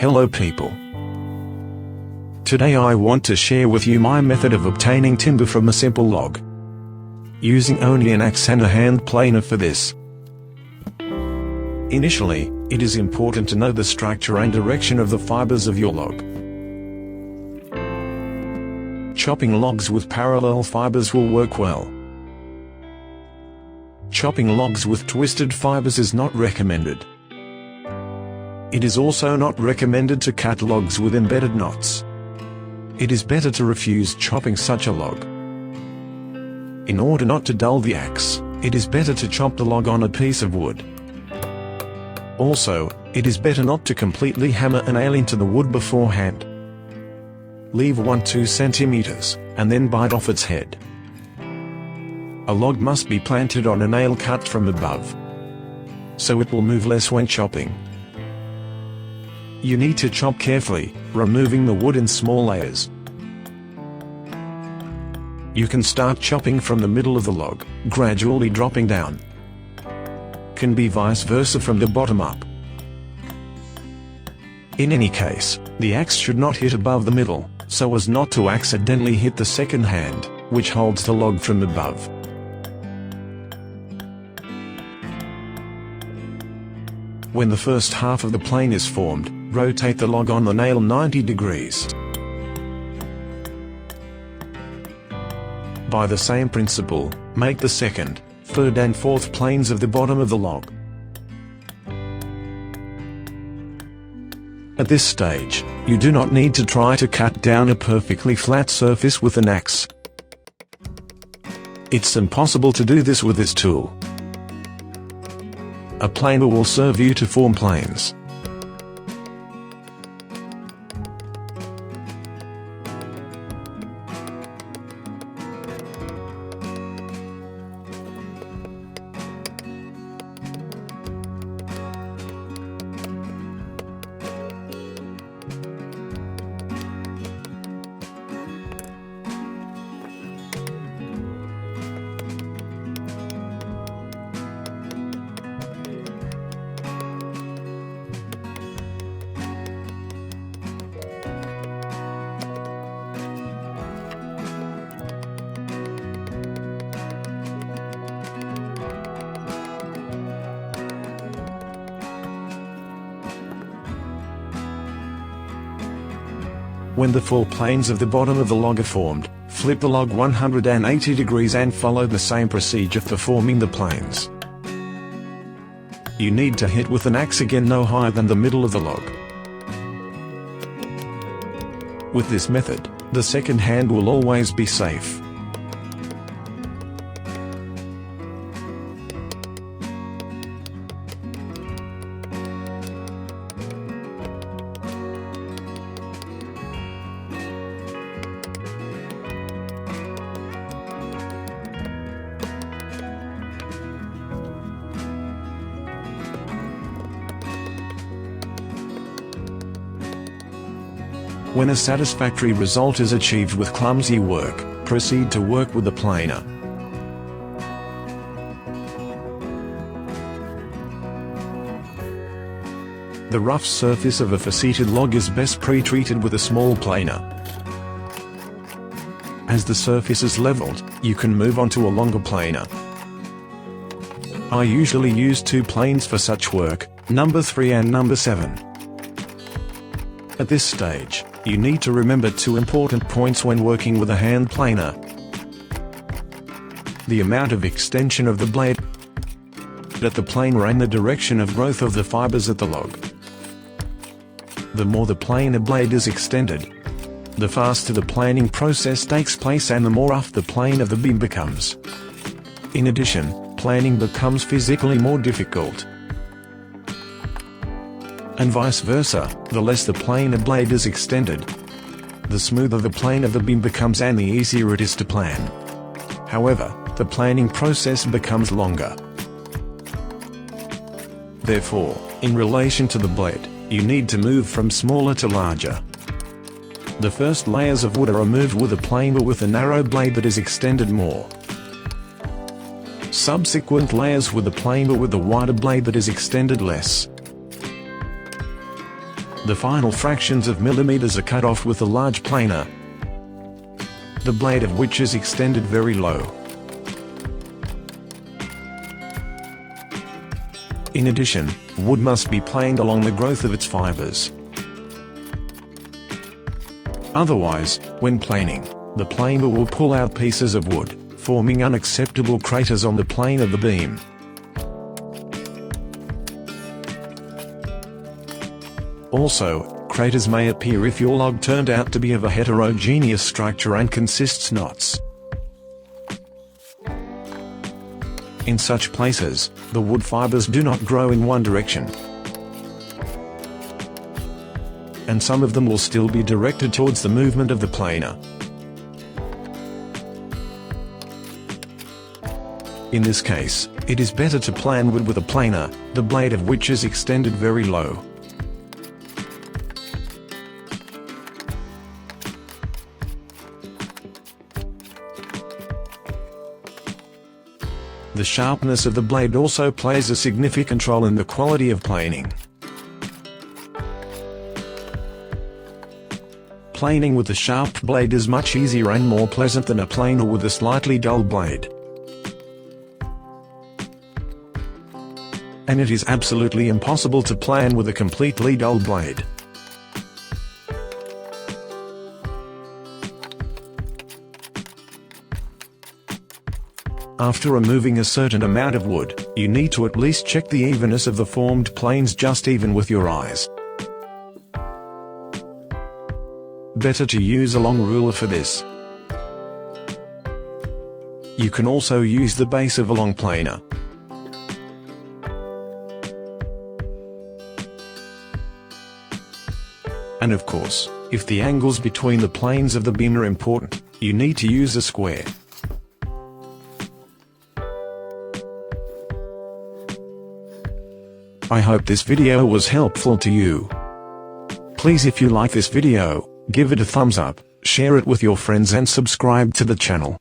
Hello people. Today I want to share with you my method of obtaining timber from a simple log, using only an axe and a hand planer for this. Initially, it is important to know the structure and direction of the fibers of your log. Chopping logs with parallel fibers will work well. Chopping logs with twisted fibers is not recommended. It is also not recommended to cut logs with embedded knots. It is better to refuse chopping such a log. In order not to dull the axe, it is better to chop the log on a piece of wood. Also, it is better not to completely hammer a nail into the wood beforehand. Leave 1-2 centimeters, and then bite off its head. A log must be planted on a nail cut from above, so it will move less when chopping. You need to chop carefully, removing the wood in small layers. You can start chopping from the middle of the log, gradually dropping down. Can be vice versa from the bottom up. In any case, the axe should not hit above the middle, so as not to accidentally hit the second hand, which holds the log from above. When the first half of the plane is formed, rotate the log on the nail 90 degrees. By the same principle, make the second, third and fourth planes of the bottom of the log. At this stage, you do not need to try to cut down a perfectly flat surface with an axe. It's impossible to do this with this tool. A planer will serve you to form planes. When the four planes of the bottom of the log are formed, flip the log 180 degrees and follow the same procedure for forming the planes. You need to hit with an axe again no higher than the middle of the log. With this method, the second hand will always be safe. When a satisfactory result is achieved with clumsy work, proceed to work with the planer. The rough surface of a faceted log is best pre-treated with a small planer. As the surface is leveled, you can move on to a longer planer. I usually use 2 planes for such work, number 3 and number 7. At this stage, you need to remember 2 important points when working with a hand planer. The amount of extension of the blade at the planer and the direction of growth of the fibers at the log. The more the planer blade is extended, the faster the planing process takes place and the more rough the plane of the beam becomes. In addition, planing becomes physically more difficult. And vice versa, the less the planer blade is extended, the smoother the plane of the beam becomes and the easier it is to plan. However, the planing process becomes longer. Therefore, in relation to the blade, you need to move from smaller to larger. The first layers of wood are removed with a planer with a narrow blade that is extended more. Subsequent layers with a planer with a wider blade that is extended less. The final fractions of millimeters are cut off with a large planer, the blade of which is extended very low. In addition, wood must be planed along the growth of its fibers. Otherwise, when planing, the planer will pull out pieces of wood, forming unacceptable craters on the plane of the beam. Also, craters may appear if your log turned out to be of a heterogeneous structure and consists knots. In such places, the wood fibers do not grow in one direction, and some of them will still be directed towards the movement of the planer. In this case, it is better to plan wood with a planer, the blade of which is extended very low. The sharpness of the blade also plays a significant role in the quality of planing. Planing with a sharp blade is much easier and more pleasant than a planer with a slightly dull blade. And it is absolutely impossible to plan with a completely dull blade. After removing a certain amount of wood, you need to at least check the evenness of the formed planes just even with your eyes. Better to use a long ruler for this. You can also use the base of a long planer. And of course, if the angles between the planes of the beam are important, you need to use a square. I hope this video was helpful to you. Please, if you like this video, give it a thumbs up, share it with your friends and subscribe to the channel.